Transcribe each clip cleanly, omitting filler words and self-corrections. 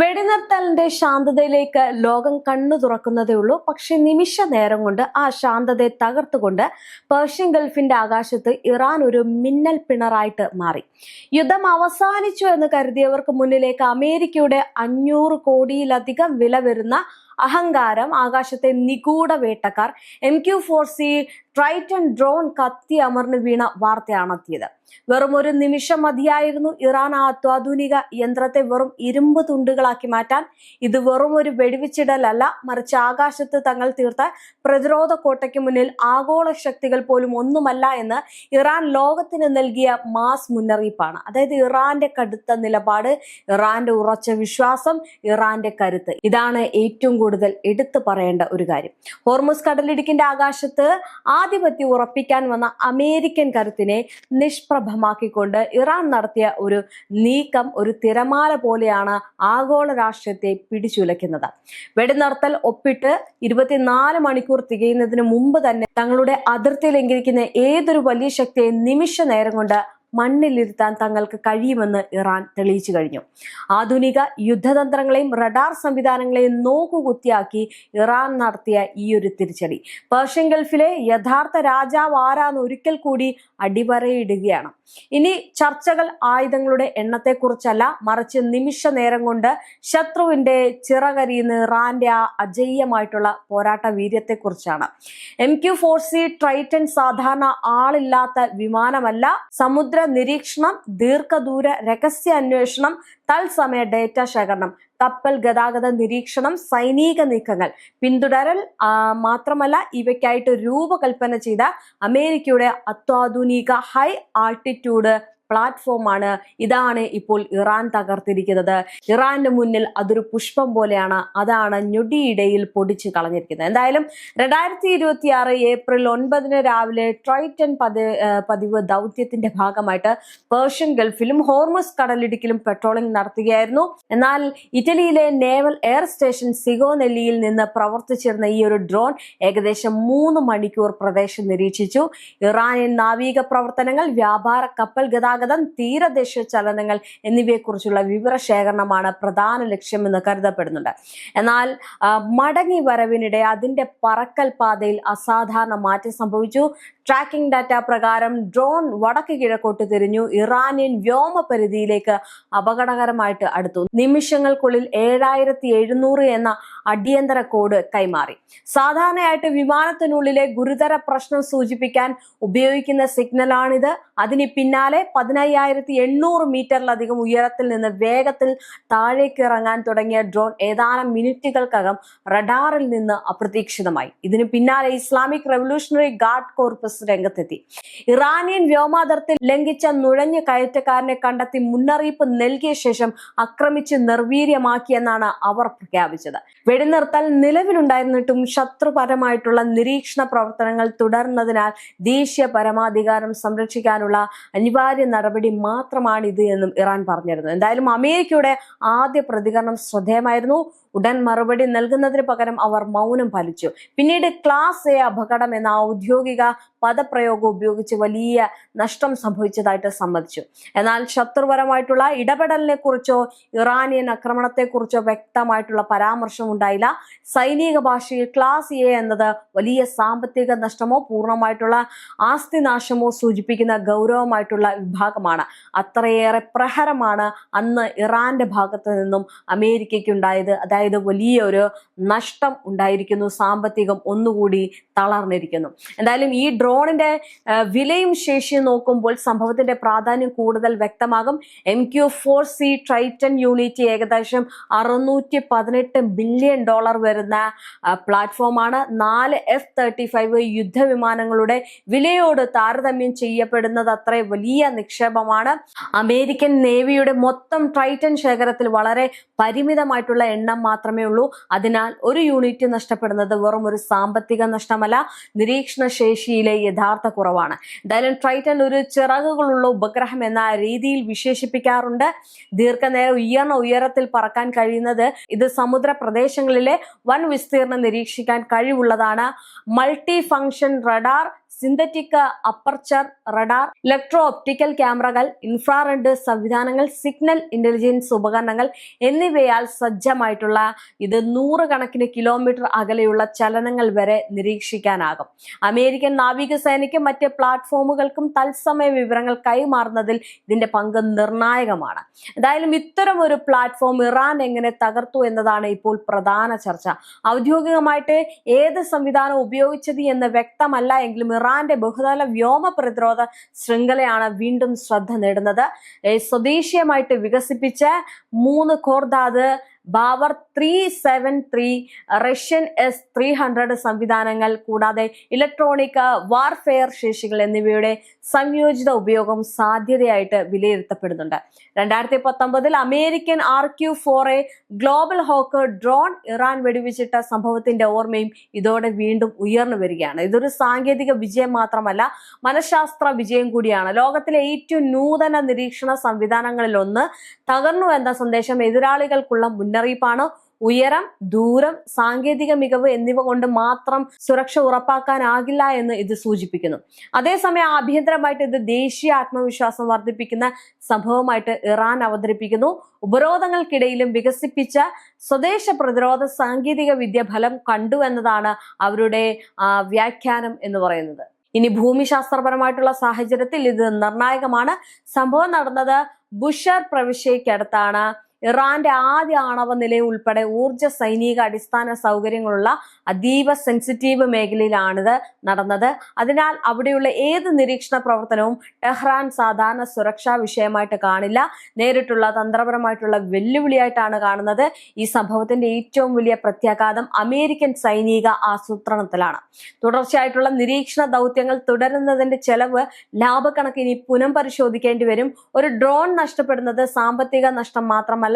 വെടിനിർത്തലിന്റെ ശാന്തതയിലേക്ക് ലോകം കണ്ണു തുറക്കുന്നതേ ഉള്ളൂ. പക്ഷെ നിമിഷ നേരം കൊണ്ട് ആ ശാന്തതയെ തകർത്തുകൊണ്ട് പേർഷ്യൻ ഗൾഫിന്റെ ആകാശത്ത് ഇറാൻ ഒരു മിന്നൽ പിണറായിട്ട് മാറി. യുദ്ധം അവസാനിച്ചു എന്ന് കരുതിയവർക്ക് മുന്നിലേക്ക് അമേരിക്കയുടെ 500 കോടിയിലധികം വില വരുന്ന അഹങ്കാരം ആകാശത്തെ നിഗൂഢ വേട്ടക്കാർ MQ-4C ട്രൈറ്റൺ ഡ്രോൺ കത്തി അമർന്ന് വീണ വാർത്തയാണെത്തിയത്. വെറും ഒരു നിമിഷം മതിയായിരുന്നു ഇറാൻ ആ അത്യാധുനിക യന്ത്രത്തെ വെറും ഇരുമ്പ് തുണ്ടുകളാക്കി മാറ്റാൻ. ഇത് വെറും ഒരു വെടിവെച്ചിടലല്ല, മറിച്ച് ആകാശത്ത് തങ്ങൾ തീർത്ത പ്രതിരോധ കോട്ടയ്ക്ക് മുന്നിൽ ആഗോള ശക്തികൾ പോലും ഒന്നുമല്ല എന്ന് ഇറാൻ ലോകത്തിന് നൽകിയ മാസ് മുന്നറിയിപ്പാണ്. അതായത് ഇറാന്റെ കടുത്ത നിലപാട്, ഇറാന്റെ ഉറച്ച വിശ്വാസം, ഇറാന്റെ കരുത്ത്. ഇതാണ് ഏറ്റവും കൂടുതൽ എടുത്തു പറയേണ്ട ഒരു കാര്യം. ഹോർമുസ് കടലിടുക്കിന്റെ ആകാശത്ത് ആധിപത്യം ഉറപ്പിക്കാൻ വന്ന അമേരിക്കൻ കരുത്തിനെ നിഷ്പ്രഭമാക്കിക്കൊണ്ട് ഇറാൻ നടത്തിയ ഒരു നീക്കം ഒരു തിരമാല പോലെയാണ് ആഗോള രാഷ്ട്രീയത്തെ പിടിച്ചുലയ്ക്കുന്നത്. വെടിനിർത്തൽ ഒപ്പിട്ട് 24 മണിക്കൂർ തികയുന്നതിന് മുമ്പ് തന്നെ തങ്ങളുടെ അതിർത്തി ലംഘിക്കുന്ന ഏതൊരു വലിയ ശക്തിയെ നിമിഷ നേരം കൊണ്ട് മണ്ണിലിരുത്താൻ തങ്ങൾക്ക് കഴിയുമെന്ന് ഇറാൻ തെളിയിച്ചു കഴിഞ്ഞു. ആധുനിക യുദ്ധതന്ത്രങ്ങളെയും റഡാർ സംവിധാനങ്ങളെയും നോക്കുകുത്തിയാക്കി ഇറാൻ നടത്തിയ ഈ ഒരു തിരിച്ചടി പേർഷ്യൻ ഗൾഫിലെ യഥാർത്ഥ രാജാവ് ആരാന്ന് ഒരിക്കൽ കൂടി അടിവരയിടുകയാണ്. ഇനി ചർച്ചകൾ ആയുധങ്ങളുടെ എണ്ണത്തെക്കുറിച്ചല്ല, മറിച്ച് നിമിഷ നേരം കൊണ്ട് ശത്രുവിന്റെ ചിറകരിയുന്ന ഇറാന്റെ ആ അജയ്യമായിട്ടുള്ള പോരാട്ട വീര്യത്തെക്കുറിച്ചാണ്. MQ-4C ട്രൈറ്റൺ സാധാരണ ആളില്ലാത്ത വിമാനമല്ല. സമുദ്ര നിരീക്ഷണം, ദീർഘദൂര രഹസ്യ അന്വേഷണം, തത്സമയ ഡേറ്റ ശേഖരണം, കപ്പൽ ഗതാഗത നിരീക്ഷണം, സൈനിക നീക്കങ്ങൾ പിന്തുടരൽ മാത്രമല്ല, ഇവയ്ക്കായിട്ട് രൂപകൽപ്പന ചെയ്ത അമേരിക്കയുടെ അത്യാധുനിക ഹൈ ആൾട്ടിറ്റ്യൂഡ് പ്ലാറ്റ്ഫോമാണ്. ഇതാണ് ഇപ്പോൾ ഇറാൻ തകർത്തിരിക്കുന്നത്. ഇറാന്റെ മുന്നിൽ അതൊരു പുഷ്പം പോലെയാണ്. അതാണ് ഞൊടിയിടയിൽ പൊടിച്ചു കളഞ്ഞിരിക്കുന്നത്. എന്തായാലും 2026 ഏപ്രിൽ 9 രാവിലെ ട്രൈറ്റൺ പതിവ് ദൗത്യത്തിന്റെ ഭാഗമായിട്ട് പേർഷ്യൻ ഗൾഫിലും ഹോർമുസ് കടലിടുക്കിലും പെട്രോളിംഗ് നടത്തുകയായിരുന്നു. എന്നാൽ ഇറ്റലിയിലെ നേവൽ എയർ സ്റ്റേഷൻ സിഗോനെല്ലിയിൽ നിന്ന് പ്രവർത്തിച്ചിരുന്ന ഈ ഒരു ഡ്രോൺ ഏകദേശം 3 മണിക്കൂർ പ്രദേശം നിരീക്ഷിച്ചു. ഇറാനിയൻ നാവിക പ്രവർത്തനങ്ങൾ, വ്യാപാര കപ്പൽ ഗതാഗതം, തീരദേശ ചലനങ്ങൾ എന്നിവയെക്കുറിച്ചുള്ള വിവരശേഖരണമാണ് പ്രധാന ലക്ഷ്യമെന്ന് കരുതപ്പെടുന്നുണ്ട്. എന്നാൽ മടങ്ങി വരവിനിടെ അതിന്റെ പറക്കൽ പാതയിൽ അസാധാരണ മാറ്റം സംഭവിച്ചു. ട്രാക്കിംഗ് ഡാറ്റ പ്രകാരം ഡ്രോൺ വടക്ക് കിഴക്കോട്ട് തിരിഞ്ഞു ഇറാനിയൻ വ്യോമ പരിധിയിലേക്ക് അപകടകരമായിട്ട് അടുത്തു. നിമിഷങ്ങൾക്കുള്ളിൽ 7700 എന്ന അടിയന്തര കോഡ് കൈമാറി. സാധാരണയായിട്ട് വിമാനത്തിനുള്ളിലെ ഗുരുതര പ്രശ്നം സൂചിപ്പിക്കാൻ ഉപയോഗിക്കുന്ന സിഗ്നലാണിത്. അതിന് പിന്നാലെ 15800 മീറ്ററിലധികം ഉയരത്തിൽ നിന്ന് വേഗത്തിൽ താഴേക്ക് ഇറങ്ങാൻ തുടങ്ങിയ ഡ്രോൺ ഏതാനും മിനിറ്റുകൾക്കകം റഡാറിൽ നിന്ന് അപ്രതീക്ഷിതമായി. ഇതിന് പിന്നാലെ ഇസ്ലാമിക് റവല്യൂഷണറി ഗാർഡ് കോർപ്പസ് രംഗത്തെത്തി. ഇറാനിയൻ വ്യോമാതിർത്തി ലംഘിച്ച നുഴഞ്ഞ കയറ്റക്കാരനെ കണ്ടെത്തി മുന്നറിയിപ്പ് നൽകിയ ശേഷം ആക്രമിച്ച് നിർവീര്യമാക്കിയെന്നാണ് അവർ പ്രഖ്യാപിച്ചത്. വെടിനിർത്തൽ നിലവിലുണ്ടായിരുന്നിട്ടും ശത്രുപരമായിട്ടുള്ള നിരീക്ഷണ പ്രവർത്തനങ്ങൾ തുടർന്നതിനാൽ ദേശീയ പരമാധികാരം സംരക്ഷിക്കാനുള്ള അനിവാര്യ നടപടി മാത്രമാണിത് എന്നും ഇറാൻ പറഞ്ഞിരുന്നു. എന്തായാലും അമേരിക്കയുടെ ആദ്യ പ്രതികരണം ശ്രദ്ധേയമായിരുന്നു. ഉടൻ മറുപടി നൽകുന്നതിന് പകരം അവർ മൗനം പാലിച്ചു. പിന്നീട് ക്ലാസ് എ അപകടം എന്ന ഔദ്യോഗിക പദപ്രയോഗം ഉപയോഗിച്ച് വലിയ നഷ്ടം സംഭവിച്ചതായിട്ട് സമ്മതിച്ചു. എന്നാൽ ശത്രുപരമായിട്ടുള്ള ഇടപെടലിനെ കുറിച്ചോ ഇറാനിയൻ ആക്രമണത്തെക്കുറിച്ചോ വ്യക്തമായിട്ടുള്ള പരാമർശം ഉണ്ടായില്ല. സൈനിക ഭാഷയിൽ ക്ലാസ് എ എന്നത് വലിയ സാമ്പത്തിക നഷ്ടമോ പൂർണ്ണമായിട്ടുള്ള ആസ്തി നാശമോ സൂചിപ്പിക്കുന്ന ഗൗരവമായിട്ടുള്ള വിഭാഗമാണ്. അത്രയേറെ പ്രഹരമാണ് അന്ന് ഇറാന്റെ ഭാഗത്ത് നിന്നും അമേരിക്കയ്ക്കുണ്ടായത്. അതായത് വലിയൊരു നഷ്ടം ഉണ്ടായിരിക്കുന്നു. സാമ്പത്തികം ഒന്നുകൂടി തളർന്നിരിക്കുന്നു. എന്തായാലും ഈ ഡ്രോണിന്റെ വിലയും ശേഷിയും നോക്കുമ്പോൾ സംഭവത്തിന്റെ പ്രാധാന്യം കൂടുതൽ വ്യക്തമാകും. MQ-4C ട്രൈറ്റൺ യൂണിറ്റ് ഏകദേശം $618 ബില്യൺ വരുന്ന പ്ലാറ്റ്ഫോമാണ്. 4 F-35 യുദ്ധവിമാനങ്ങളുടെ വിലയോട് താരതമ്യം ചെയ്യപ്പെടുന്നത് അത്ര വലിയ നിക്ഷേപമാണ്. അമേരിക്കൻ നേവിയുടെ മൊത്തം ട്രൈറ്റൺ ശേഖരത്തിൽ വളരെ പരിമിതമായിട്ടുള്ള എണ്ണം മാത്രമേ ഉള്ളൂ. അതിനാൽ ഒരു യൂണിറ്റ് നഷ്ടപ്പെടുന്നത് വെറും ഒരു സാമ്പത്തിക നഷ്ടമല്ല, നിരീക്ഷണ ശേഷിയിലെ യഥാർത്ഥ കുറവാണ്. എന്തായാലും ട്രൈറ്റൺ ഒരു ചിറകുകളുള്ള ഉപഗ്രഹം എന്ന രീതിയിൽ വിശേഷിപ്പിക്കാറുണ്ട്. ദീർഘനേരം ഉയർന്ന ഉയരത്തിൽ പറക്കാൻ കഴിയുന്നത് ഇത് സമുദ്ര പ്രദേശങ്ങളിലെ വൻ വിസ്തീർണം നിരീക്ഷിക്കാൻ കഴിവുള്ളതാണ്. Multi function radar, synthetic aperture radar, electro optical ക്യാമറകൾ, ഇൻഫ്രാറെഡ് സംവിധാനങ്ങൾ, സിഗ്നൽ ഇന്റലിജൻസ് ഉപകരണങ്ങൾ എന്നിവയാൽ സജ്ജമായിട്ടുള്ള ഇത് 100 കണക്കിന് കിലോമീറ്റർ അകലെയുള്ള ചലനങ്ങൾ വരെ നിരീക്ഷിക്കാനാകും. അമേരിക്കൻ നാവികസേനയ്ക്കും മറ്റ് പ്ലാറ്റ്ഫോമുകൾക്കും തത്സമയ വിവരങ്ങൾ കൈമാറുന്നതിൽ ഇതിന്റെ പങ്ക് നിർണായകമാണ്. എന്തായാലും ഇത്തരം ഒരു പ്ലാറ്റ്ഫോം ഇറാൻ എങ്ങനെ തകർത്തു എന്നതാണ് ഇപ്പോൾ പ്രധാന ചർച്ച. ഔദ്യോഗികമായിട്ട് ഏത് സംവിധാനം ഉപയോഗിച്ചത് എന്ന് വ്യക്തമല്ല എങ്കിലും ഇറാന്റെ ബഹുതല വ്യോമ പ്രതിരോധ ശൃംഖലയാണ് വീണ്ടും ശ്രദ്ധ നേടുന്നത്. സ്വദേശീയമായിട്ട് വികസിപ്പിച്ച 3 ഖോർദാദ് ബാവർ 373, റഷ്യൻ S-300 സംവിധാനങ്ങൾ കൂടാതെ ഇലക്ട്രോണിക് വാർഫെയർ ശേഷികൾ എന്നിവയുടെ സംയോജിത ഉപയോഗം സാധ്യതയായിട്ട് വിലയിരുത്തപ്പെടുന്നുണ്ട്. 2019 American RQ-4A Global Hawk drone Iran വെടിവെച്ചിട്ട സംഭവത്തിന്റെ ഓർമ്മയും ഇതോടെ വീണ്ടും ഉയർന്നു വരികയാണ്. ഇതൊരു സാങ്കേതിക വിജയം മാത്രമല്ല, മനഃശാസ്ത്ര വിജയം കൂടിയാണ്. ലോകത്തിലെ ഏറ്റവും നൂതന നിരീക്ഷണ സംവിധാനങ്ങളിൽ ഒന്ന് തകർന്നു എന്ന സന്ദേശം എതിരാളികൾക്കുള്ള മുന്നറിയിപ്പാണ്. ഉയരം, ദൂരം, സാങ്കേതിക മികവ് എന്നിവ കൊണ്ട് മാത്രം സുരക്ഷ ഉറപ്പാക്കാനാകില്ല എന്ന് ഇത് സൂചിപ്പിക്കുന്നു. അതേസമയം ആഭ്യന്തരമായിട്ട് ഇത് ദേശീയ ആത്മവിശ്വാസം വർദ്ധിപ്പിക്കുന്ന സംഭവമായിട്ട് ഇറാൻ അവതരിപ്പിക്കുന്നു. ഉപരോധങ്ങൾക്കിടയിലും വികസിപ്പിച്ച സ്വദേശ പ്രതിരോധ സാങ്കേതിക വിദ്യ ഫലം കണ്ടു എന്നതാണ് അവരുടെ വ്യാഖ്യാനം എന്ന് പറയുന്നത്. ഇനി ഭൂമിശാസ്ത്രപരമായിട്ടുള്ള സാഹചര്യത്തിൽ ഇത് നിർണായകമാണ്. സംഭവം നടന്നത് ബുഷർ പ്രവിശ്യയ്ക്കടുത്താണ്. ഇറാന്റെ ആദ്യ ആണവ നിലയം ഉൾപ്പെടെ ഊർജ സൈനിക അടിസ്ഥാന സൗകര്യങ്ങളുള്ള അതീവ സെൻസിറ്റീവ് മേഖലയിലാണിത് നടന്നത്. അതിനാൽ അവിടെയുള്ള ഏത് നിരീക്ഷണ പ്രവർത്തനവും ടെഹ്റാൻ സാധാരണ സുരക്ഷാ വിഷയമായിട്ട് കാണില്ല, നേരിട്ടുള്ള തന്ത്രപരമായിട്ടുള്ള വെല്ലുവിളിയായിട്ടാണ് കാണുന്നത്. ഈ സംഭവത്തിന്റെ ഏറ്റവും വലിയ പ്രത്യാഘാതം അമേരിക്കൻ സൈനിക ആസൂത്രണത്തിലാണ്. തുടർച്ചയായിട്ടുള്ള നിരീക്ഷണ ദൗത്യങ്ങൾ തുടരുന്നതിന്റെ ചെലവ് ലാഭക്കണക്കിന് പുനഃപരിശോധിക്കേണ്ടി വരും. ഒരു ഡ്രോൺ നഷ്ടപ്പെടുന്നത് സാമ്പത്തിക നഷ്ടം മാത്രമല്ല,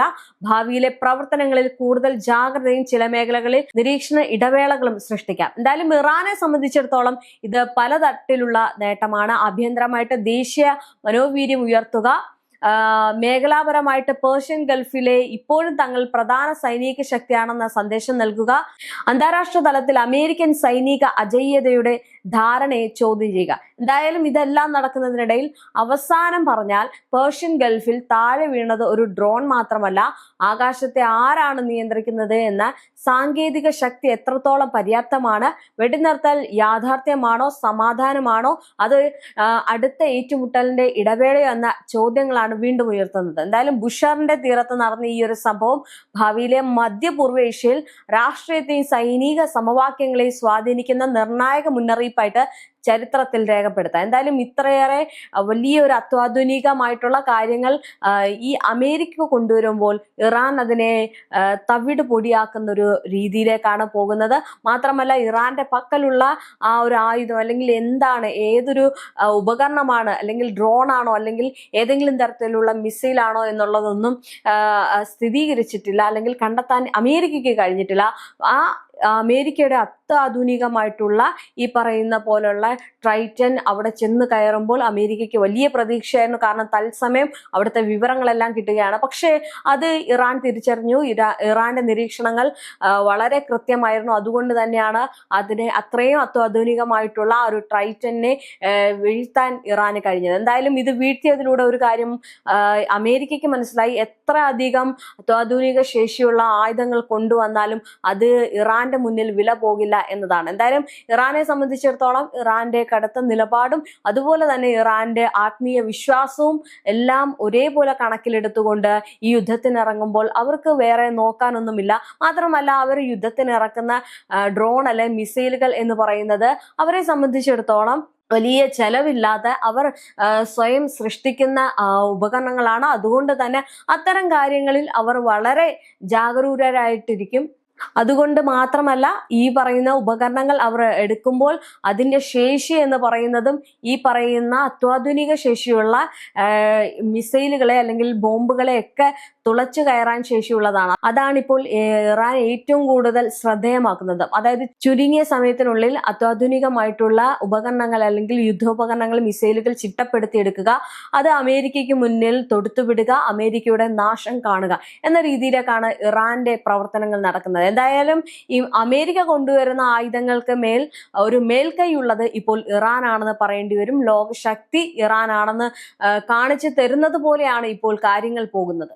ഭാവിയിലെ പ്രവർത്തനങ്ങളിൽ കൂടുതൽ ജാഗ്രതയും ചില മേഖലകളിൽ നിരീക്ഷണ ഇടവേളകളും സൃഷ്ടിക്കാം. എന്തായാലും ഇറാനെ സംബന്ധിച്ചിടത്തോളം ഇത് പലതരത്തിലുള്ള നേട്ടമാണ്. ആഭ്യന്തരമായിട്ട് ദേശീയ മനോവീര്യം ഉയർത്തുക, മേഖലാപരമായിട്ട് പേർഷ്യൻ ഗൾഫിലെ ഇപ്പോഴും തങ്ങൾ പ്രധാന സൈനിക ശക്തിയാണെന്ന സന്ദേശം നൽകുക, അന്താരാഷ്ട്ര തലത്തിൽ അമേരിക്കൻ സൈനിക അജയ്യതയുടെ ധാരണയെ ചോദ്യം ചെയ്യുക. എന്തായാലും ഇതെല്ലാം നടക്കുന്നതിനിടയിൽ അവസാനം പറഞ്ഞാൽ പേർഷ്യൻ ഗൾഫിൽ താഴെ വീണത് ഒരു ഡ്രോൺ മാത്രമല്ല, ആകാശത്തെ ആരാണ് നിയന്ത്രിക്കുന്നത് എന്ന സാങ്കേതിക ശക്തി എത്രത്തോളം പര്യാപ്തമാണ്, വെടിനിർത്തൽ യാഥാർത്ഥ്യമാണോ സമാധാനമാണോ, അത് അടുത്ത ഏറ്റുമുട്ടലിന്റെ ഇടവേളയോ എന്ന ചോദ്യങ്ങളാണ് വീണ്ടും ഉയർത്തുന്നത്. എന്തായാലും ബുഷറിന്റെ തീരത്ത് നടന്ന ഈ ഒരു സംഭവം ഭാവിയിലെ മധ്യപൂർവ്വേഷ്യയിൽ രാഷ്ട്രീയത്തെയും സൈനിക സമവാക്യങ്ങളെയും സ്വാധീനിക്കുന്ന നിർണായക മുന്നറിയിപ്പായിട്ട് ചരിത്രത്തിൽ രേഖപ്പെടുത്താം. എന്തായാലും ഇത്രയേറെ വലിയൊരു അത്യാധുനികമായിട്ടുള്ള കാര്യങ്ങൾ ഈ അമേരിക്ക കൊണ്ടുവരുമ്പോൾ ഇറാൻ അതിനെ തവിട് പൊടിയാക്കുന്ന ഒരു രീതിയിലേക്കാണ് പോകുന്നത്. മാത്രമല്ല ഇറാന്റെ പക്കലുള്ള ആ ഒരു ആയുധം അല്ലെങ്കിൽ എന്താണ്, ഏതൊരു ഉപകരണമാണ്, അല്ലെങ്കിൽ ഡ്രോൺ ആണോ അല്ലെങ്കിൽ ഏതെങ്കിലും തരത്തിലുള്ള മിസൈലാണോ എന്നുള്ളതൊന്നും സ്ഥിരീകരിച്ചിട്ടില്ല, അല്ലെങ്കിൽ കണ്ടെത്താൻ അമേരിക്കയ്ക്ക് കഴിഞ്ഞിട്ടില്ല. ആ അമേരിക്കയുടെ അത്യാധുനികമായിട്ടുള്ള ഈ പറയുന്ന പോലുള്ള ട്രൈറ്റൻ അവിടെ ചെന്ന് കയറുമ്പോൾ അമേരിക്കയ്ക്ക് വലിയ പ്രതീക്ഷയായിരുന്നു. കാരണം തത്സമയം അവിടുത്തെ വിവരങ്ങളെല്ലാം കിട്ടുകയാണ്. പക്ഷേ അത് ഇറാൻ തിരിച്ചറിഞ്ഞു. ഇറാന്റെ നിരീക്ഷണങ്ങൾ വളരെ കൃത്യമായിരുന്നു. അതുകൊണ്ട് തന്നെയാണ് അതിനെ അത്രയും അത്യാധുനികമായിട്ടുള്ള ഒരു ട്രൈറ്റനെ വീഴ്ത്താൻ ഇറാന് കഴിഞ്ഞത്. എന്തായാലും ഇത് വീഴ്ത്തിയതിലൂടെ ഒരു കാര്യം അമേരിക്കയ്ക്ക് മനസ്സിലായി, എത്ര അധികം അത്യാധുനിക ശേഷിയുള്ള ആയുധങ്ങൾ കൊണ്ടുവന്നാലും അത് ഇറാന്റെ മുന്നിൽ വില പോകില്ല എന്നതാണ്. എന്തായാലും ഇറാനെ സംബന്ധിച്ചിടത്തോളം ഇറാന്റെ കടുത്ത നിലപാടും അതുപോലെ തന്നെ ഇറാന്റെ ആത്മീയ വിശ്വാസവും എല്ലാം ഒരേപോലെ കണക്കിലെടുത്തുകൊണ്ട് ഈ യുദ്ധത്തിനിറങ്ങുമ്പോൾ അവർക്ക് വേറെ നോക്കാനൊന്നുമില്ല. മാത്രമല്ല അവർ യുദ്ധത്തിനിറക്കുന്ന ഡ്രോൺ അല്ലെ മിസൈലുകൾ എന്ന് പറയുന്നത് അവരെ സംബന്ധിച്ചിടത്തോളം വലിയ ചെലവില്ലാതെ അവർ സ്വയം സൃഷ്ടിക്കുന്ന ഉപകരണങ്ങളാണ്. അതുകൊണ്ട് തന്നെ അത്തരം കാര്യങ്ങളിൽ അവർ വളരെ ജാഗരൂകരായിട്ടിരിക്കും. അതുകൊണ്ട് മാത്രമല്ല ഈ പറയുന്ന ഉപകരണങ്ങൾ അവർ എടുക്കുമ്പോൾ അതിൻ്റെ ശേഷി എന്ന് പറയുന്നതും ഈ പറയുന്ന അത്യാധുനിക ശേഷിയുള്ള മിസൈലുകളെ അല്ലെങ്കിൽ ബോംബുകളെ ഒക്കെ തുളച്ചു കയറാൻ ശേഷിയുള്ളതാണ്. അതാണിപ്പോൾ ഇറാൻ ഏറ്റവും കൂടുതൽ ശ്രദ്ധേയമാക്കുന്നത്. അതായത് ചുരുങ്ങിയ സമയത്തിനുള്ളിൽ അത്യാധുനികമായിട്ടുള്ള ഉപകരണങ്ങൾ അല്ലെങ്കിൽ യുദ്ധോപകരണങ്ങൾ, മിസൈലുകൾ ചിട്ടപ്പെടുത്തിയെടുക്കുക, അത് അമേരിക്കയ്ക്ക് മുന്നിൽ തൊടുത്തുവിടുക, അമേരിക്കയുടെ നാശം കാണുക എന്ന രീതിയിലേക്കാണ് ഇറാന്റെ പ്രവർത്തനങ്ങൾ നടക്കുന്നത്. എന്തായാലും ഈ അമേരിക്ക കൊണ്ടുവരുന്ന ആയുധങ്ങൾക്ക് മേൽ ഒരു മേൽക്കൈയുള്ളത് ഇപ്പോൾ ഇറാനാണെന്ന് പറയേണ്ടി വരും. ലോകശക്തി ഇറാനാണെന്ന് കാണിച്ചു തരുന്നത് പോലെയാണ് ഇപ്പോൾ കാര്യങ്ങൾ പോകുന്നത്.